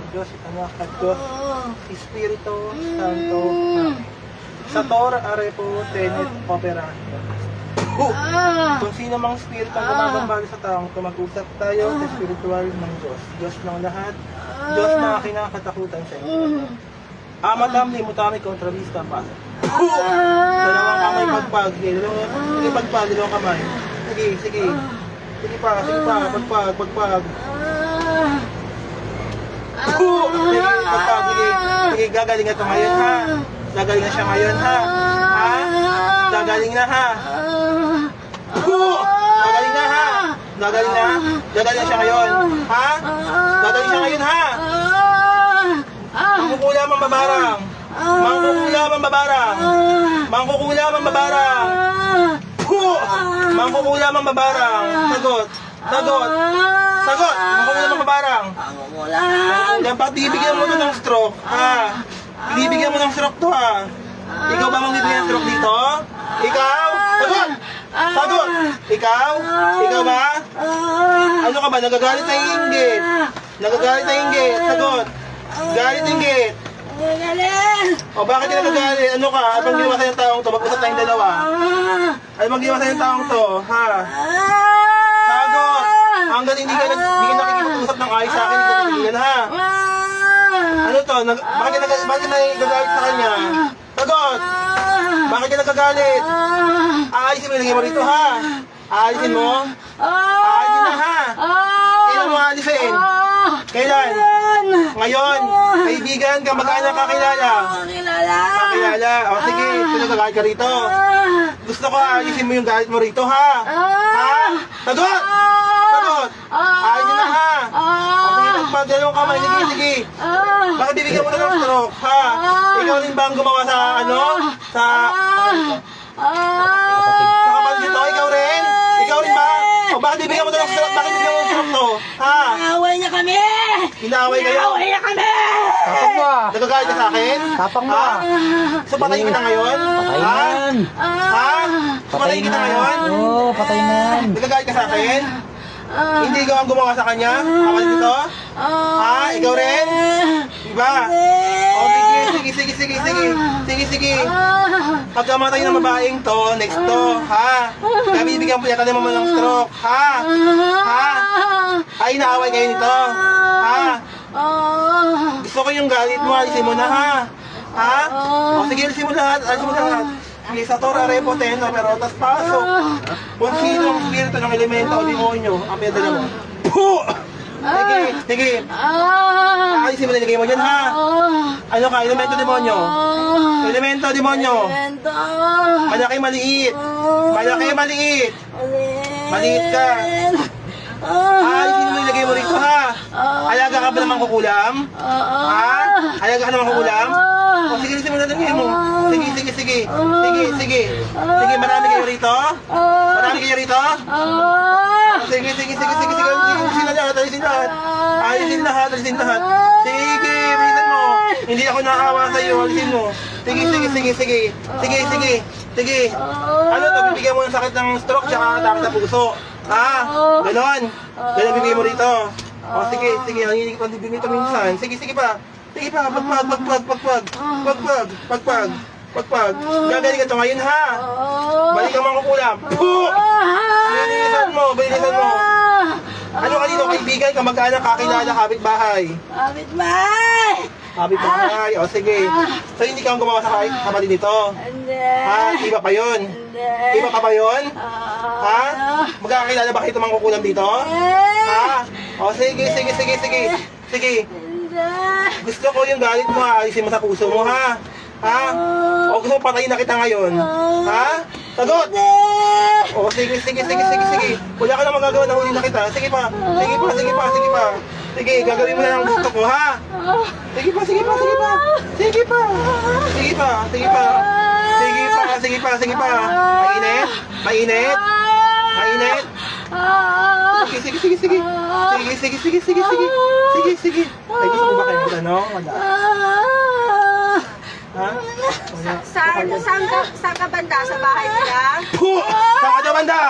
Diyos, Anak at Diyos, Espiritu Santo. Sator, Arepo, Tenet, Opera. Kung sino mang spirito ang gumagambala sa taong ito, mag-usap tayo sa spiritual ng Diyos. Diyos ng lahat, Diyos na kinakatakutan sa inyo. Madam, limutami kontra vista pa. Dalawang kamay pagpag, sige pagpag, dalawang kamay. Sige, sige. Sige pa, pagpag. Sige, pagpag, sige. Sige, gagaling na ito ngayon ha. Gagaling na siya ngayon ha. Ha? Gagaling na ha. Gagaling na ha. Gagaling na. Gagaling na siya ngayon. Ha? Gagaling siya ngayon ha. Mangkukulam ang babarang. Mangkukulam ang babarang. Mangkukulam ang babarang. Mangkukulam ang babarang. Sagot. Sagot. Sagot. Mangkukulam ang babarang. Dapat bibigyan mo ito ng stroke. Ha? Bibigyan mo ng stroke to ha. Ikaw ba magbibigyan ng stroke dito? Ikaw? Sagot! Sagot! Ikaw? Ikaw ba? Ano ka ba? Nagagalit na inggit. Nagagalit na inggit. Sagot. Galit inggit. O bakit ka nagagalit? Ano ka? Ano bang ginawa sa'yo ng taong to? Mag-usap tayong dalawa. Ano bang ginawa sa'yo ng taong to? Ha? Sagot! Hanggang hindi ka nakikipag-usap ng ayos sa akin, hindi ka titigil ha? Ano to? Bakit ka nagagalit sa kanya? Sagot! Bakit ka nagagalit? Aalisin mo yung lagay mo rito ha? Aalisin mo? Aalisin na ha? Kailan mo aalisin? Kailan? Ngayon? Kaibigan ka, mag-anak kakilala? Kakilala? O sige, nagagalit ka rito. Gusto ko aalisin mo yung galit mo rito ha? Ha? Sagot! Sagot! Aalisin na ha? O sige, pagdalawang kamay, sige. Bakit bibigyan mo na ng stroke, ha? Ikaw rin ba ang gumawa sa ano? Sa kapatid nito? Ikaw rin? Ikaw rin ba? O bakit bibigyan mo na ng stroke? Bakit bibigyan mo ng stroke to? Ha? Inaaway niya kami! Inaaway kayo? Inaaway niya kami! Tapang mo ah. Nagagalit ka sa akin? Tapang mo Ha? ah. So patayin kita ngayon? Patay Ha? na yan. Ha? So patayin kita ngayon? Oo, patay na yan. Nagagalit ka sa akin? Hindi ikaw ang gumawa sa kanya? Kapatid nito? Ha? Ikaw rin? Diba? O sige. Pagkamatay ng babaeng to, next to, ha? Bibigyan po yata naman mo ng stroke, ha? Ha? Ay, naaway kayo nito, ha? Gusto ko yung galit mo, alisin mo na, ha? Ha? O sige, alisin mo lahat. Sige, sa Tora Repo Teno, pero tas pasok. Kung sino ang spirito ng elemento o demonyo, ang pinadala mo. Sige. Alisin mo na, ilagay mo dyan, ha? Ano ka, elemento demonyo? Elemento demonyo. Malaki, maliit. Maliit ka. Alisin mo, ilagay mo rito, ha? Alaga ka ba naman kukulam? Ha? Alaga ka naman kukulam? O sige, alisin mo na, ilagay mo. Sige, marami kayo rito? Sige, alisin lahat. Sige, bilisan mo. Hindi ako naawa sa'yo, alisin mo. Sige. Ano to, bibigyan mo ng sakit ng stroke tsaka atake sa puso. Ha? Ganon bibigyan mo rito. O sige, nanginig ko ang bibig nito minsan. Sige pa, pagpag. Gagaling ka ito ngayon ha? Balik ang mangkukulam. Bilisan mo. Ano ka dito, kaibigan, kamag-anak, kakilala, kapitbahay? Kapitbahay, o sige. So hindi ka ang gumawa sa kapatid nito? Ha? Iba pa yun? Iba pa ba yun? Ha? Magkakakilala ba kayo itong mangkukulam dito? Ha? O sige. Gusto ko yung galit mo ha, alisin mo sa puso mo ha? Ha? O gusto mo patayin na kita ngayon? Ha? Sagot! O sige. Wala ka na magagawa na huli na kita. Sige pa. Sige, gagawin mo na ang gusto ko ha? Sige pa. Mainit. Sige. Ay, gusto mo ba kayo magtanong? Wala. Ha? Saan ka banda? Sa bahay nila? Saan ka daw banda?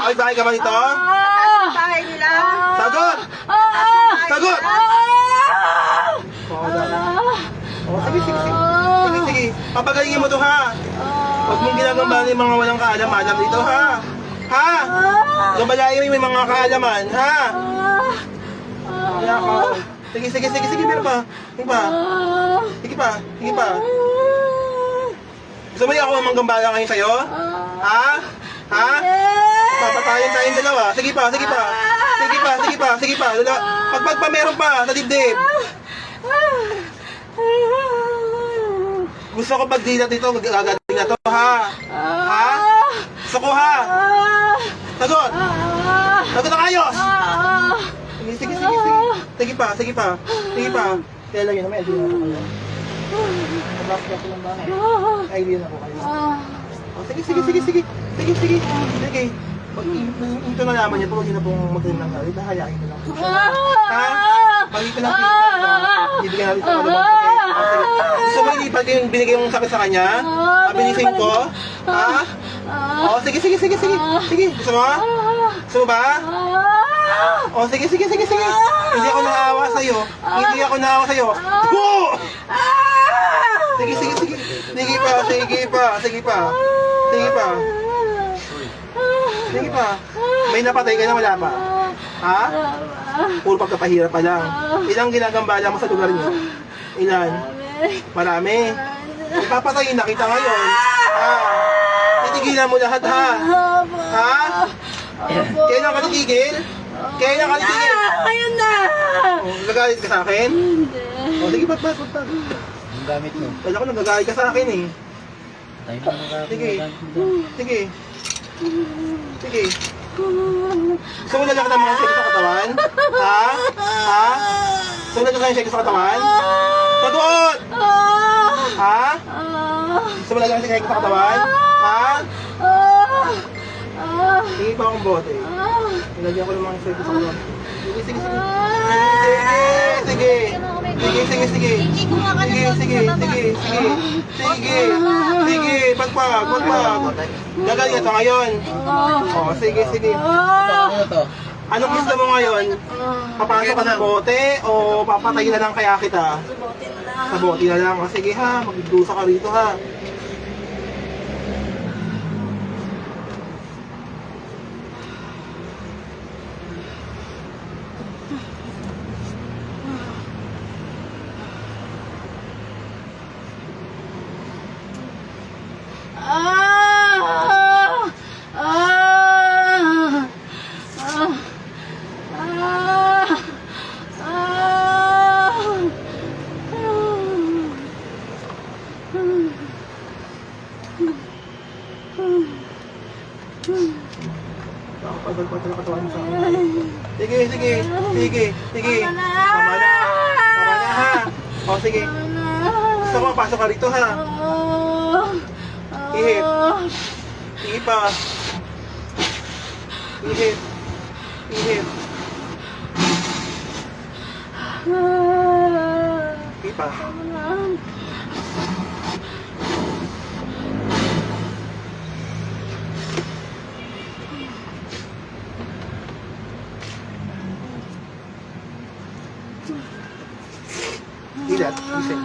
Ay, bahay ka ba nito? Sa bahay nila? Sagot! Papagalingin mo to ha. Huwag mong ginagambala yung mga walang kaalaman dito ha. Ha? Gabalayin mo yung mga kaalaman ha. Kaya ka. Sige, sige, sige, sige, meron pa. Sige pa. Sige pa, sige pa. Gusto mo yung ako manggambala ngayon sa'yo? Ha? Ha? Papatayin tayong dalawa. Sige pa, sige pa. Sige pa, sige pa, sige pa. Pagpag pa meron pa sa dibdib. Gusto ko pag-dilat dito, gagaling na to, ha? Ha? Gusto ko, ha? Sagot! Sagot na kayo! Sige, sige, sige, sige. Sige pa, sige pa. Sige pa. Kaya lang yun naman, hindi na ako kayo. Nabakit ako ng bahay. Ay, hindi na ako kayo. Oh, sige, sige, sige, sige. Sige, sige. Sige. Pag ito na naman yan, pag hindi na pong magaling ng galit, hahayain ko lang po siya. Ha? Pag ito lang bibigyan natin sa kalabang sakit. Gusto mo ilipat yung binigay mong sakit sa kanya? Pabilisin ko? Ha? Oh, sige, sige, sige, sige. Sige, gusto mo? Gusto mo ba? Oh, sige, sige, sige, sige. Hindi ako naawa sa'yo. Hindi ako naawa sa'yo. Woo! Sige, sige, sige. Sige pa, sige pa, sige pa. Sige pa. Sige pa. May napatay ka na, wala pa? Ha? Puro pagkapahirap pa lang. Ilang ginagambala mo sa lugar niyo? Ilan? Marami. Papatayin na kita ngayon. Ha? Titigilan mo lahat, ha? Ha? Kailan ka titigil? Kailan ka titigil? Ngayon na! Oh, gagalit ka sa akin? Hindi. Oh, sige, ba't? Ang gamit mo. Wala ko nagagalit ka sa akin eh. Tayo na mga Sige. gamit mo. Sige. Sige. Gusto mo lalaki ng mga shake sa katawan? Ha? Ha? Gusto mo lalaki ng shake sa katawan? Sagot! Ha? Gusto mo lalaki ng shake sa katawan? Ha? Hingi pa akong bote. Nilagyan ko ng mga shake sa katawan. Sige, sige, sige. Sige, sige. Sige, sige, sige. Sige, sige, sige, sige. Sige, sige. Pagpag. Gagaling ito ngayon. Oh, sige, sige. Ano to? Anong gusto mo ngayon? Papasok ka sa bote o papatayin na lang kaya kita? Sa bote na lang. O, sige ha, magdusa ka rito ha. Pagpag na katawan mo sa akin. Sige, sige, sige, sige. Tama na. Tama na ha. O sige. Gusto mo, pasok ka rito ha. Ihip. Ihip pa. Ihip. Ihip. Ihip pa. Ilat. Isip.